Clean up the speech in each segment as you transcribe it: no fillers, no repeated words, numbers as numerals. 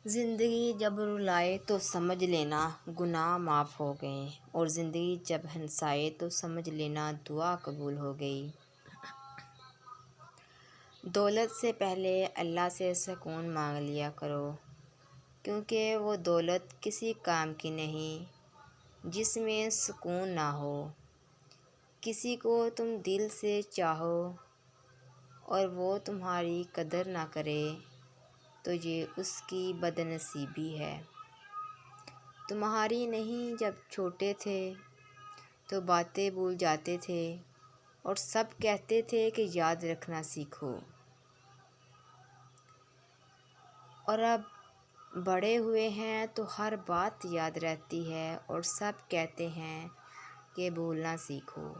زندگی جب رلائے تو سمجھ لینا گناہ معاف ہو گئے، اور زندگی جب ہنسائے تو سمجھ لینا دعا قبول ہو گئی۔ دولت سے پہلے اللہ سے سکون مانگ لیا کرو، کیونکہ وہ دولت کسی کام کی نہیں جس میں سکون نہ ہو۔ کسی کو تم دل سے چاہو اور وہ تمہاری قدر نہ کرے تو یہ اس کی بد نصیبی ہے۔ تمہاری نہیں، جب چھوٹے تھے تو باتیں بھول جاتے تھے اور سب کہتے تھے کہ یاد رکھنا سیکھو، اور اب بڑے ہوئے ہیں تو ہر بات یاد رہتی ہے اور سب کہتے ہیں کہ بھولنا سیکھو۔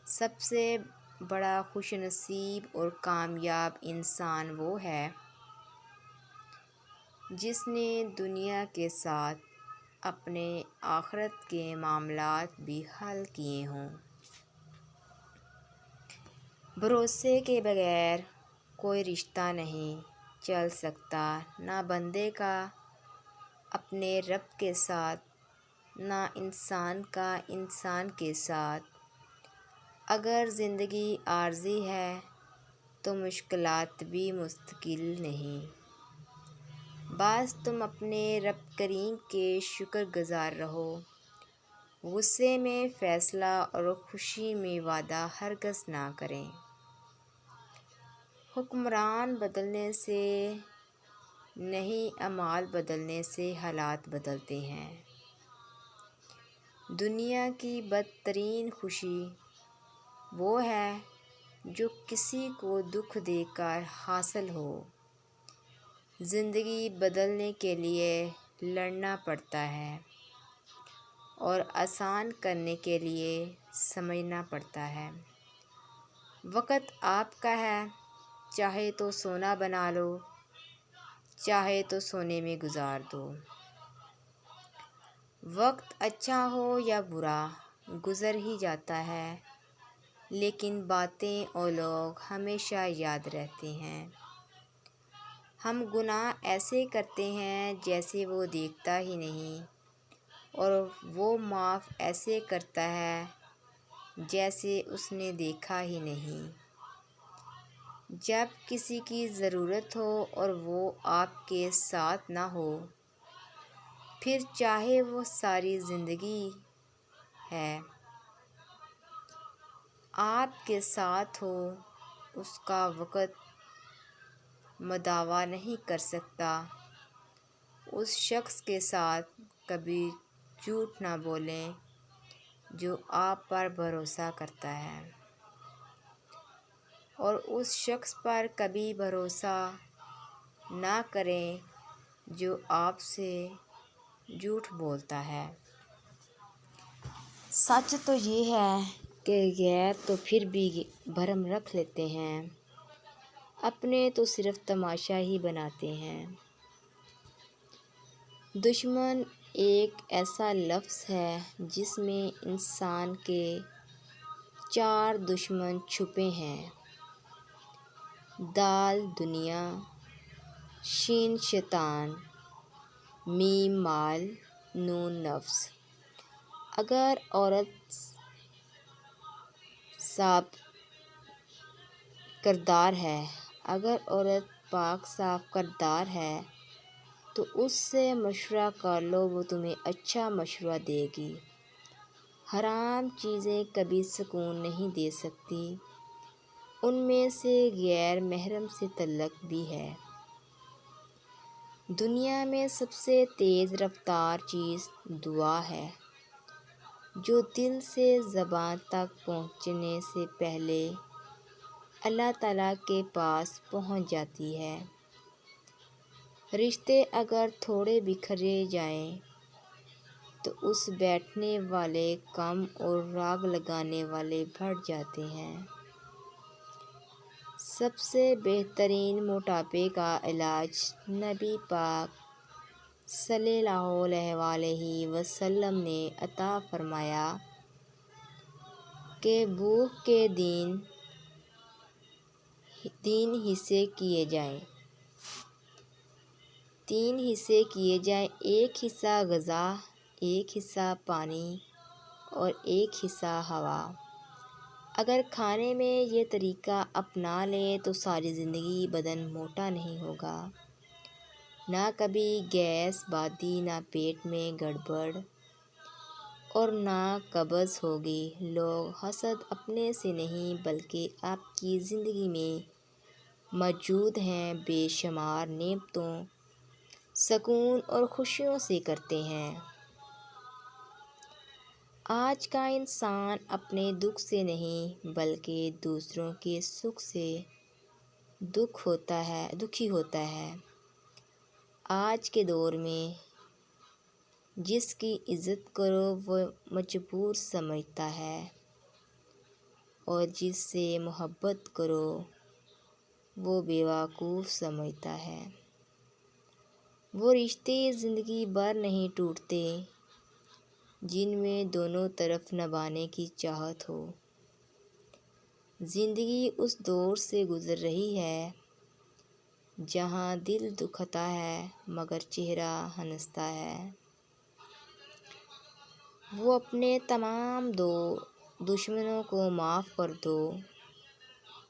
سب سے بڑا خوش نصیب اور کامیاب انسان وہ ہے جس نے دنیا کے ساتھ اپنے آخرت کے معاملات بھی حل کیے ہوں۔ بھروسے کے بغیر کوئی رشتہ نہیں چل سکتا، نہ بندے کا اپنے رب کے ساتھ، نہ انسان کا انسان کے ساتھ۔ اگر زندگی عارضی ہے تو مشکلات بھی مستقل نہیں۔ بس تم اپنے رب کریم کے شکر گزار رہو، غصے میں فیصلہ اور خوشی میں وعدہ ہرگز نہ کریں۔ حکمران بدلنے سے نہیں، اعمال بدلنے سے حالات بدلتے ہیں۔ دنیا کی بدترین خوشی وہ ہے جو کسی کو دکھ دے کر حاصل ہو۔ زندگی بدلنے کے لیے لڑنا پڑتا ہے اور آسان کرنے کے لیے سمجھنا پڑتا ہے۔ وقت آپ کا ہے، چاہے تو سونا بنا لو، چاہے تو سونے میں گزار دو۔ وقت اچھا ہو یا برا گزر ہی جاتا ہے، لیکن باتیں اور لوگ ہمیشہ یاد رہتے ہیں۔ ہم گناہ ایسے کرتے ہیں جیسے وہ دیکھتا ہی نہیں، اور وہ معاف ایسے کرتا ہے جیسے اس نے دیکھا ہی نہیں۔ جب کسی کی ضرورت ہو اور وہ آپ کے ساتھ نہ ہو، پھر چاہے وہ ساری زندگی ہے آپ کے ساتھ ہو، اس کا وقت مداوا نہیں کر سکتا۔ اس شخص کے ساتھ کبھی جھوٹ نہ بولیں جو آپ پر بھروسہ کرتا ہے، اور اس شخص پر کبھی بھروسہ نہ کریں جو آپ سے جھوٹ بولتا ہے۔ سچ تو یہ ہے کہ غیر تو پھر بھی بھرم رکھ لیتے ہیں، اپنے تو صرف تماشا ہی بناتے ہیں۔ دشمن ایک ایسا لفظ ہے جس میں انسان کے 4 دشمن چھپے ہیں: دال دنیا، شین شیطان، میم مال، نون نفس۔ اگر عورت صاف کردار ہے تو اس سے مشورہ کر لو، وہ تمہیں اچھا مشورہ دے گی۔ حرام چیزیں کبھی سکون نہیں دے سکتی، ان میں سے غیر محرم سے تعلق بھی ہے۔ دنیا میں سب سے تیز رفتار چیز دعا ہے، جو دل سے زبان تک پہنچنے سے پہلے اللہ تعالیٰ کے پاس پہنچ جاتی ہے۔ رشتے اگر تھوڑے بکھر جائیں تو اس بیٹھنے والے کم اور راگ لگانے والے بڑھ جاتے ہیں۔ سب سے بہترین موٹاپے کا علاج نبی پاک صلی اللہ علیہ وسلم نے عطا فرمایا کہ بھوک کے 3 حصے کیے جائیں: 3 حصے کیے جائیں، 1 حصہ غذا، 1 حصہ پانی اور 1 حصہ ہوا۔ اگر کھانے میں یہ طریقہ اپنا لیں تو ساری زندگی بدن موٹا نہیں ہوگا، نہ کبھی گیس بادی، نہ پیٹ میں گڑبڑ اور نہ قبض ہوگی۔ لوگ حسد اپنے سے نہیں بلکہ آپ کی زندگی میں موجود ہیں بے شمار نعمتوں، سکون اور خوشیوں سے کرتے ہیں۔ آج کا انسان اپنے دکھ سے نہیں بلکہ دوسروں کے سکھ سے دکھی ہوتا ہے۔ آج کے دور میں جس کی عزت کرو وہ مجبور سمجھتا ہے اور جس سے محبت کرو وہ بیوقوف سمجھتا ہے۔ وہ رشتے زندگی بھر نہیں ٹوٹتے جن میں دونوں طرف نبھانے کی چاہت ہو۔ زندگی اس دور سے گزر رہی ہے جہاں دل دکھتا ہے مگر چہرہ ہنستا ہے۔ وہ اپنے تمام دشمنوں کو معاف کر دو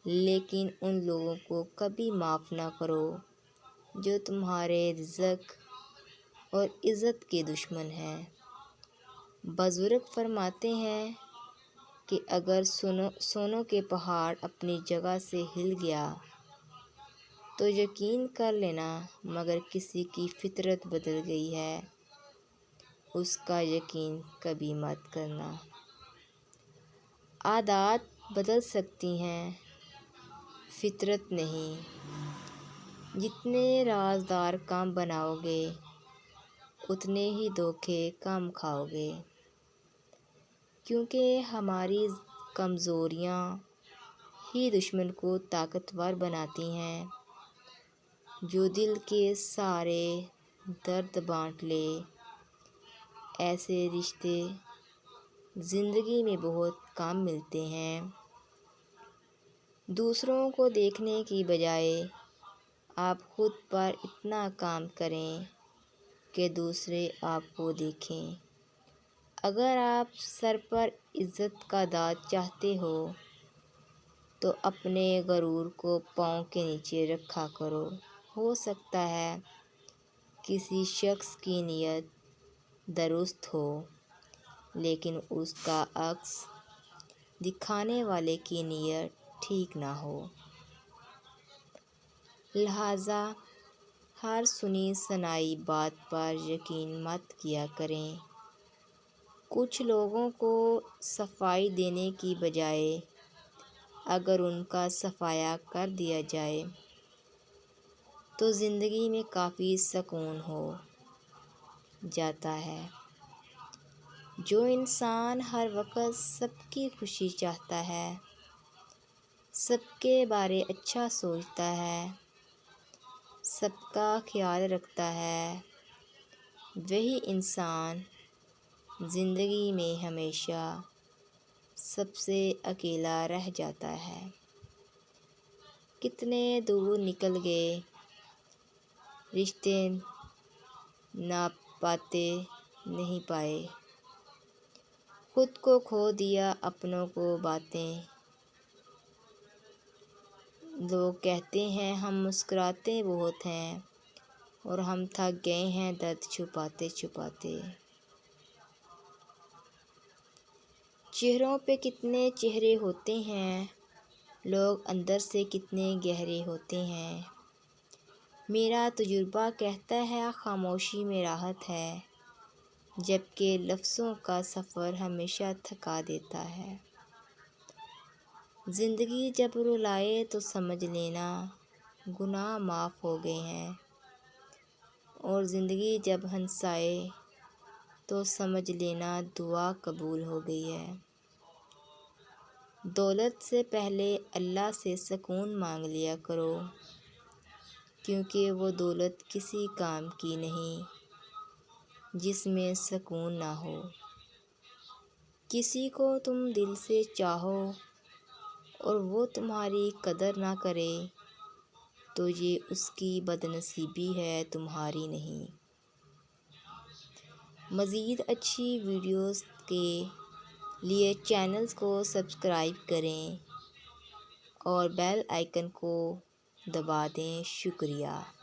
لیکن ان لوگوں کو کبھی معاف نہ کرو جو تمہارے رزق اور عزت کے دشمن ہیں۔ بزرگ فرماتے ہیں کہ اگر سونوں کے پہاڑ اپنی جگہ سے ہل گیا تو یقین کر لینا، مگر کسی کی فطرت بدل گئی ہے اس کا یقین کبھی مت کرنا۔ عادات بدل سکتی ہیں، فطرت نہیں۔ جتنے رازدار کام بناؤ گے اتنے ہی دھوکے کم کھاؤ گے، کیونکہ ہماری کمزوریاں ہی دشمن کو طاقتور بناتی ہیں۔ جو دل کے سارے درد بانٹ لے، ایسے رشتے زندگی میں بہت کم ملتے ہیں۔ دوسروں کو دیکھنے کی بجائے آپ خود پر اتنا کام کریں کہ دوسرے آپ کو دیکھیں۔ اگر آپ سر پر عزت کا تاج چاہتے ہو تو اپنے غرور کو پاؤں کے نیچے رکھا کرو۔ ہو سکتا ہے کسی شخص کی نیت درست ہو لیکن اس کا عکس دکھانے والے کی نیت ٹھیک نہ ہو۔ لہٰذا ہر سنی سنائی بات پر یقین مت کیا کریں۔ کچھ لوگوں کو صفائی دینے کی بجائے اگر ان کا صفایا کر دیا جائے تو زندگی میں کافی سکون ہو جاتا ہے۔ جو انسان ہر وقت سب کی خوشی چاہتا ہے، سب کے بارے اچھا سوچتا ہے، سب کا خیال رکھتا ہے، وہی انسان زندگی میں ہمیشہ سب سے اکیلا رہ جاتا ہے۔ کتنے دور نکل گئے رشتے نبھاتے نہیں پائے، خود کو کھو دیا اپنوں کو باتیں۔ لوگ کہتے ہیں ہم مسکراتے بہت ہیں اور ہم تھک گئے ہیں درد چھپاتے چھپاتے۔ چہروں پہ کتنے چہرے ہوتے ہیں، لوگ اندر سے کتنے گہرے ہوتے ہیں۔ میرا تجربہ کہتا ہے خاموشی میں راحت ہے، جبکہ لفظوں کا سفر ہمیشہ تھکا دیتا ہے۔ زندگی جب رلائے تو سمجھ لینا گناہ معاف ہو گئے ہیں، اور زندگی جب ہنسائے تو سمجھ لینا دعا قبول ہو گئی ہے۔ دولت سے پہلے اللہ سے سکون مانگ لیا کرو، کیونکہ وہ دولت کسی کام کی نہیں جس میں سکون نہ ہو۔ کسی کو تم دل سے چاہو اور وہ تمہاری قدر نہ کرے تو یہ اس کی بدنصیبی ہے، تمہاری نہیں۔ مزید اچھی ویڈیوز کے لیے چینلز کو سبسکرائب کریں اور بیل آئیکن کو دبا دیں۔ شکریہ۔